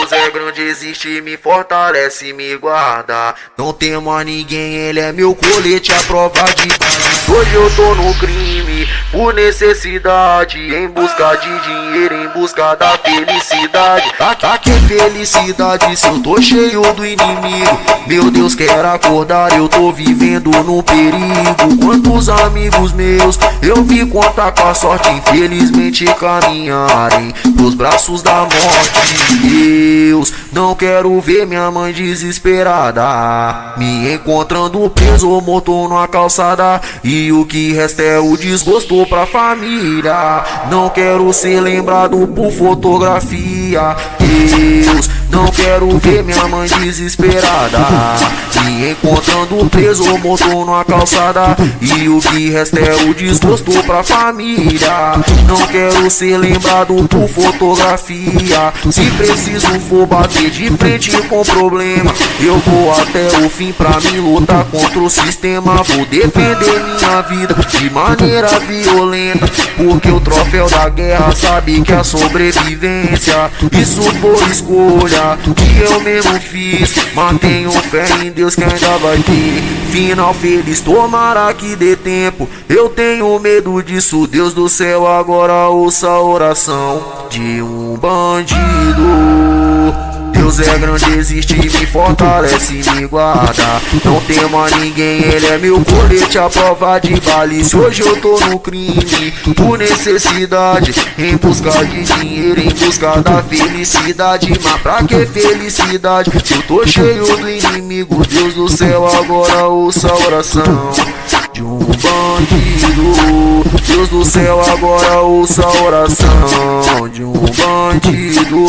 Deus é grande, existe, me fortalece, me guarda. Não tem mais ninguém, ele é meu colete à prova de bala. Hoje eu tô no crime, por necessidade, em busca de dinheiro, em busca da felicidade. Que felicidade se eu tô cheio do inimigo? Meu Deus, quero acordar, eu tô vivendo no perigo. Quantos amigos meus eu vi contar com a sorte, infelizmente caminharem pros braços da morte. Deus, não quero ver minha mãe desesperada, me encontrando preso morto numa calçada. E o que resta é o desgosto pra família. Não quero ser lembrado por fotografia. Deus, não quero ver minha mãe desesperada, me encontrando preso morto numa calçada. E o que resta é o desgosto pra família. Não quero ser lembrado por fotografia. Se preciso for bater de frente com problema, eu vou até o fim pra me lutar contra o sistema. Vou defender minha vida de maneira violenta, porque o troféu da guerra sabe que a sobrevivência, isso foi escolha que eu mesmo fiz. Mantenho fé em Deus que ainda vai ter final feliz, tomara que dê tempo. Eu tenho medo disso, Deus do céu, agora ouça a oração de um bandido. Deus é grande, existe, me fortalece, me guarda. Não tem mais ninguém, ele é meu colete à prova de bala. E se hoje eu tô no crime, por necessidade, em busca de dinheiro, em busca da felicidade. Mas pra que felicidade se eu tô cheio do inimigo? Deus do céu, agora ouça a oração de um bandido. Deus do céu, agora ouça a oração de um bandido.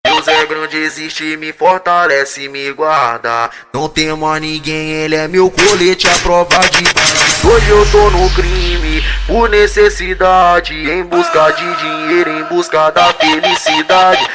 Deus é grande, existe, me fortalece, me guarda. Não tem mais ninguém, ele é meu colete à prova de bala. Hoje eu tô no crime, por necessidade, em busca de dinheiro, em busca da felicidade.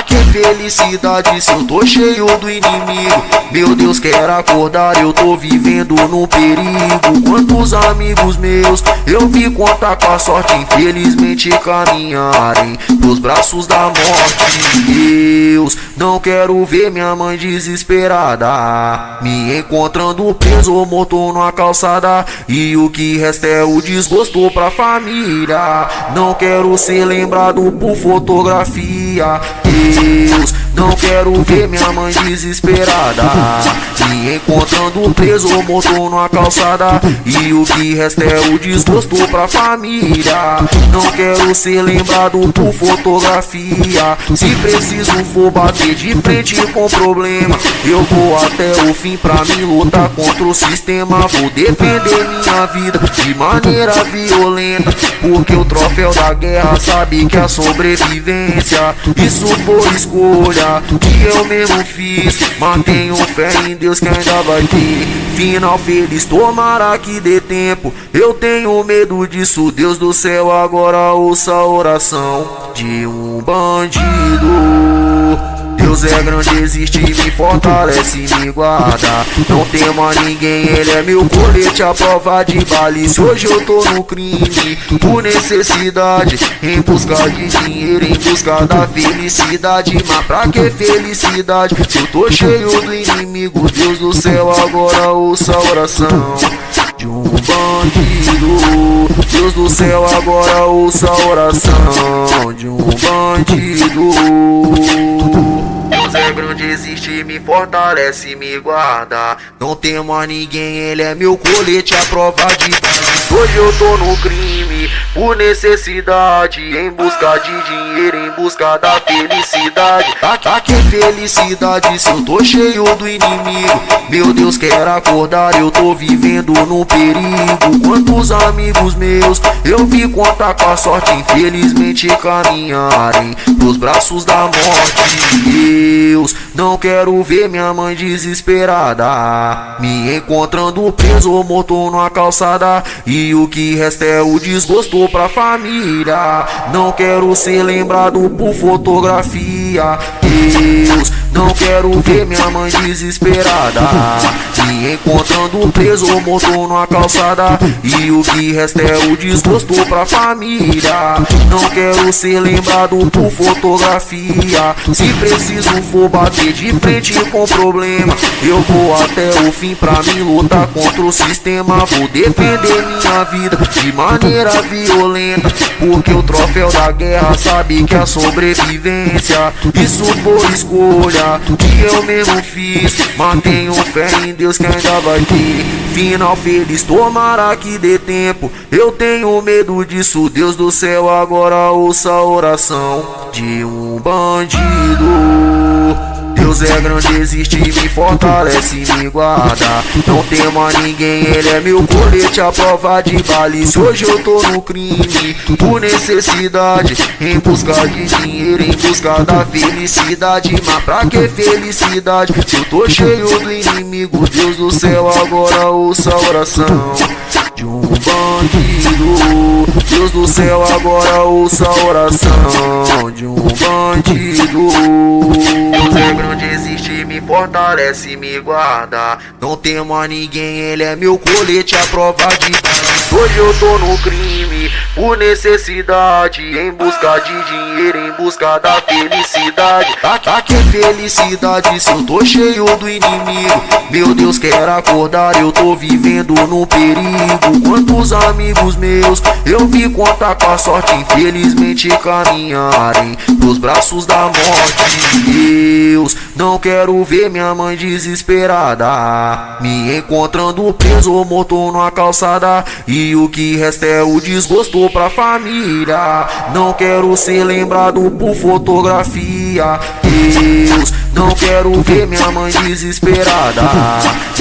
Que felicidade se eu tô cheio do inimigo? Meu Deus, quero acordar, eu tô vivendo no perigo. Quantos amigos meus eu vi contar com a sorte, infelizmente caminharem pros braços da morte. Deus, não quero ver minha mãe desesperada, me encontrando preso morto numa calçada. E o que resta é o desgosto pra família. Não quero ser lembrado por fotografia. Deus, não quero ver minha mãe desesperada, me encontrando preso morto numa calçada. E o que resta é o desgosto pra família. Não quero ser lembrado por fotografia. Se preciso for bater de frente com problema, eu vou até o fim pra me lutar contra o sistema. Vou defender minha vida de maneira violenta, porque o troféu da guerra sabe que a sobrevivência, isso foi escolha que eu mesmo fiz. Mantenho fé em Deus que ainda vai ter final feliz, tomara que dê tempo. Eu tenho medo disso, Deus do céu, agora ouça a oração de um bandido. Deus é grande, existe, me fortalece, me guarda. Não tem mais ninguém, ele é meu colete à prova de bala. E se hoje eu tô no crime, por necessidade, em busca de dinheiro, em busca da felicidade. Mas pra que felicidade se eu tô cheio do inimigo? Deus do céu, agora ouça a oração de um bandido. Deus do céu, agora ouça a oração de um bandido. Deus é grande, existe, me fortalece, me guarda. Não tem mais ninguém, ele é meu colete à prova de bala. Hoje eu tô no crime, por necessidade, em busca de dinheiro, em busca da felicidade. Que felicidade se eu tô cheio do inimigo? Meu Deus, quero acordar, eu tô vivendo no perigo. Quantos amigos meus eu vi contar com a sorte, infelizmente caminharem pros braços da morte. Deus, não quero ver minha mãe desesperada, me encontrando preso morto numa calçada. E o que resta é o desgosto pra família. Não quero ser lembrado por fotografia. Deus, não quero ver minha mãe desesperada, me encontrando preso ou morto numa calçada. E o que resta é o desgosto pra família. Não quero ser lembrado por fotografia. Se preciso for bater de frente com problema, eu vou até o fim pra me lutar contra o sistema. Vou defender minha vida de maneira violenta, porque o troféu da guerra sabe que a sobrevivência, isso foi escolha que eu mesmo fiz. Mantenho fé em Deus que ainda vai ter final feliz, tomara que dê tempo. Eu tenho medo disso, Deus do céu, agora ouça a oração de um bandido. Deus é grande, existe, me fortalece, me guarda. Não temo a ninguém, ele é meu colete à prova de bala. E se hoje eu tô no crime, por necessidade, em busca de dinheiro, em busca da felicidade. Mas pra que felicidade, se eu tô cheio do inimigo? Deus do céu, agora ouça a oração de um bandido. Deus do céu, agora ouça a oração de um bandido. Deus é grande, existe, me fortalece, me guarda. Não temo a ninguém, ele é meu colete à prova de bala. Hoje eu tô no crime, por necessidade, em busca de dinheiro, em busca da felicidade. Tá que felicidade se eu tô cheio do inimigo? Meu Deus, quer acordar, eu tô vivendo no perigo. Quantos amigos meus eu vi contar com a sorte, infelizmente caminharem pros braços da morte. Deus, não quero ver minha mãe desesperada, me encontrando preso ou morto numa calçada. E o que resta é o desgosto pra família. Não quero ser lembrado por fotografia. Deus, não quero ver minha mãe desesperada,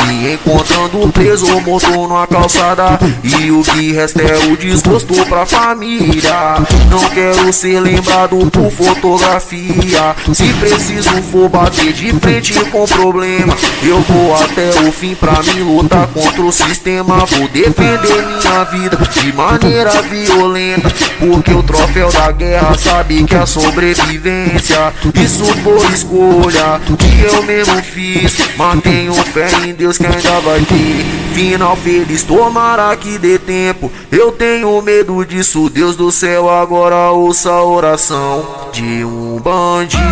me encontrando preso ou morto numa calçada. E o que resta é o desgosto pra família. Não quero ser lembrado por fotografia. Se preciso for bater de frente com problema, eu vou até o fim pra me lutar contra o sistema. Vou defender minha vida de maneira violenta, porque o troféu da guerra sabe que a sobrevivência, isso foi escolha que eu mesmo fiz. Mantenho fé em Deus que ainda vai ter final feliz, tomara que dê tempo. Eu tenho medo disso, Deus do céu, agora ouça a oração de um bandido.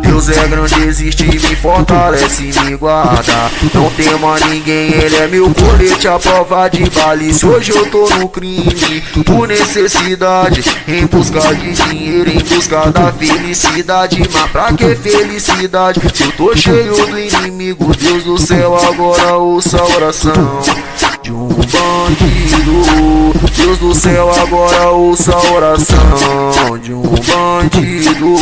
Deus é grande, existe, me fortalece, me guarda. Não temo a ninguém, ele é meu colete à prova de bala. E se hoje eu tô no crime, por necessidade, em busca de dinheiro, em busca da felicidade. Mas pra que felicidade, se eu tô cheio do inimigo? Deus do céu, agora ouça a oração de um bandido. Deus do céu, agora ouça a oração de um bandido.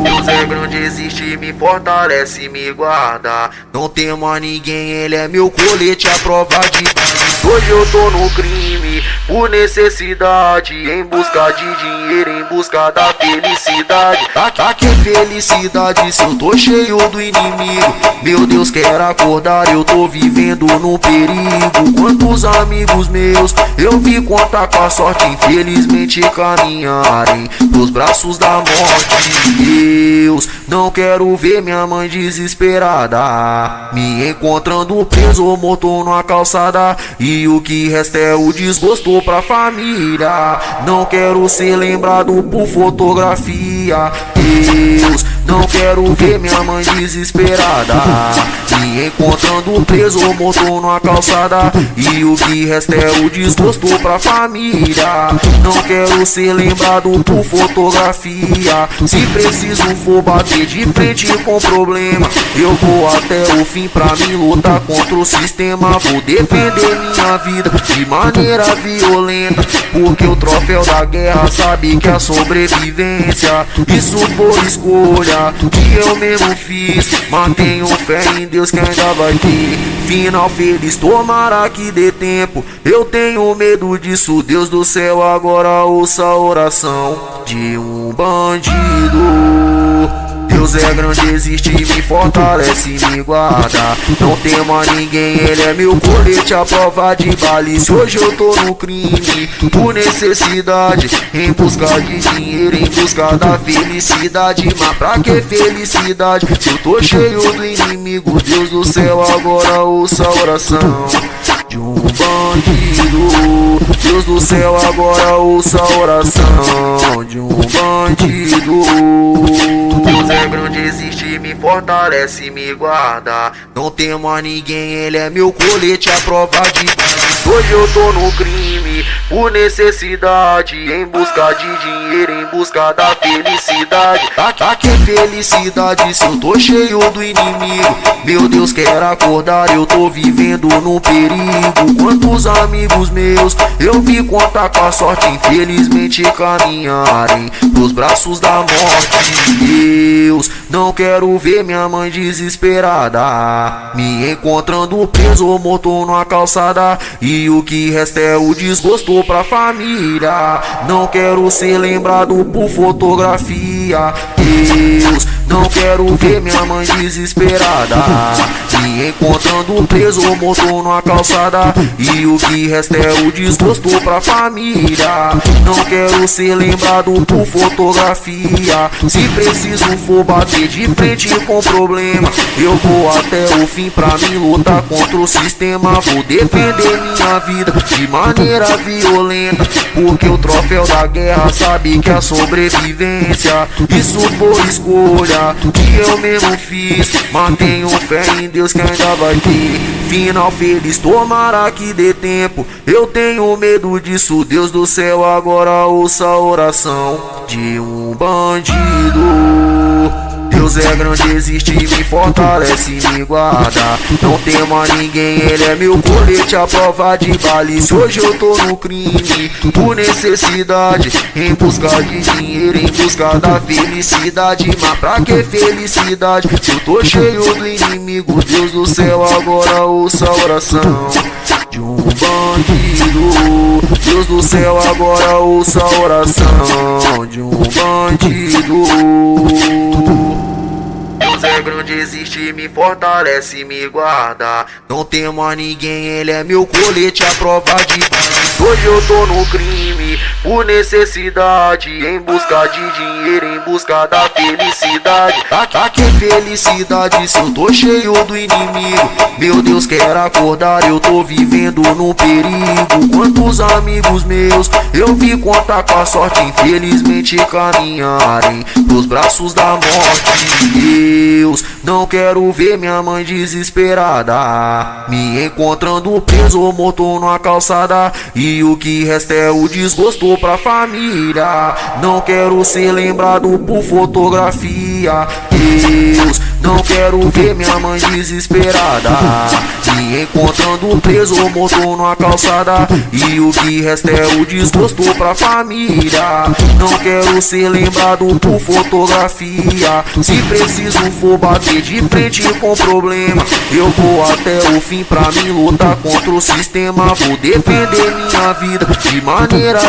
Deus é grande, existe, me fortalece, me guarda. Não temo a ninguém, ele é meu colete à prova de bala. Hoje eu tô no crime, por necessidade, em busca de dinheiro, em busca da felicidade. Tá que felicidade se eu tô cheio do inimigo? Meu Deus, quer acordar, eu tô vivendo no perigo. Quantos amigos meus eu vi contar com a sorte, infelizmente caminharem pros braços da morte. Deus, não quero ver minha mãe desesperada, me encontrando preso ou morto numa calçada. E o que resta é o desgosto pra família. Não quero ser lembrado por fotografia. Deus, não quero ver minha mãe desesperada, me encontrando preso ou morto numa calçada. E o que resta é o desgosto pra família. Não quero ser lembrado por fotografia. Se preciso for bater de frente com problema, eu vou até o fim pra me lutar contra o sistema. Vou defender minha vida de maneira violenta, porque o troféu da guerra sabe que a sobrevivência, isso foi escolha que eu mesmo fiz. Mantenho fé em Deus que ainda vai ter final feliz, tomara que dê tempo. Eu tenho medo disso, Deus do céu, agora ouça a oração de um bandido. Deus é grande, existe, me fortalece, me guarda. Não temo a ninguém, ele é meu colete à prova de bala. Se hoje eu tô no crime, por necessidade, em busca de dinheiro, em busca da felicidade. Mas pra que felicidade? Se eu tô cheio do inimigo, Deus do céu, agora ouça a oração de um bandido. Deus do céu, agora ouça a oração de um bandido. Deus é grande, existe, me fortalece, me guarda. Não temo a ninguém, ele é meu colete à prova de bala. Hoje eu tô no crime, por necessidade, em busca de dinheiro, em busca da felicidade. Tá que felicidade se eu tô cheio do inimigo? Meu Deus, quero acordar, eu tô vivendo num perigo. Quantos amigos meus eu vi contar com a sorte, infelizmente caminharem pros braços da morte. Deus, não quero ver minha mãe desesperada, me encontrando preso ou morto numa calçada. E o que resta é o desgosto pra família. Não quero ser lembrado por fotografia. Deus, não quero ver minha mãe desesperada, me encontrando preso ou morto numa calçada. E o que resta é o desgosto pra família. Não quero ser lembrado por fotografia. Se preciso for bater de frente com problema, eu vou até o fim pra me lutar contra o sistema. Vou defender minha vida de maneira violenta, porque o troféu da guerra sabe que a sobrevivência, isso foi escolha que eu mesmo fiz. Mantenho fé em Deus que ainda vai ter final feliz, tomara que dê tempo. Eu tenho medo disso, Deus do céu, agora ouça a oração de um bandido. Deus é grande, existe, me fortalece, me guarda. Não temo a ninguém, ele é meu colete à prova de bala. Se hoje eu tô no crime, por necessidade, em busca de dinheiro, em busca da felicidade. Mas pra que felicidade? Se eu tô cheio do inimigo, Deus do céu, agora ouça a oração de um bandido. Deus do céu, agora ouça a oração de um bandido. Deus é grande, existe, me fortalece, me guarda. Não temo a ninguém, ele é meu colete à prova de bala. Hoje eu tô no crime, por necessidade, em busca de dinheiro, em busca da felicidade. Tá que felicidade se eu tô cheio do inimigo? Meu Deus, quero acordar, eu tô vivendo num perigo. Quantos amigos meus eu vi contar com a sorte, infelizmente caminharem pros braços da morte. Deus, não quero ver minha mãe desesperada, me encontrando preso ou morto numa calçada. E o que resta é o desgosto pra família. Não quero ser lembrado por fotografia. Deus, não quero ver minha mãe desesperada, me encontrando preso ou morto numa calçada. E o que resta é o desgosto pra família. Não quero ser lembrado por fotografia. Se preciso for bater de frente com problema, eu vou até o fim pra me lutar contra o sistema. Vou defender minha vida de maneira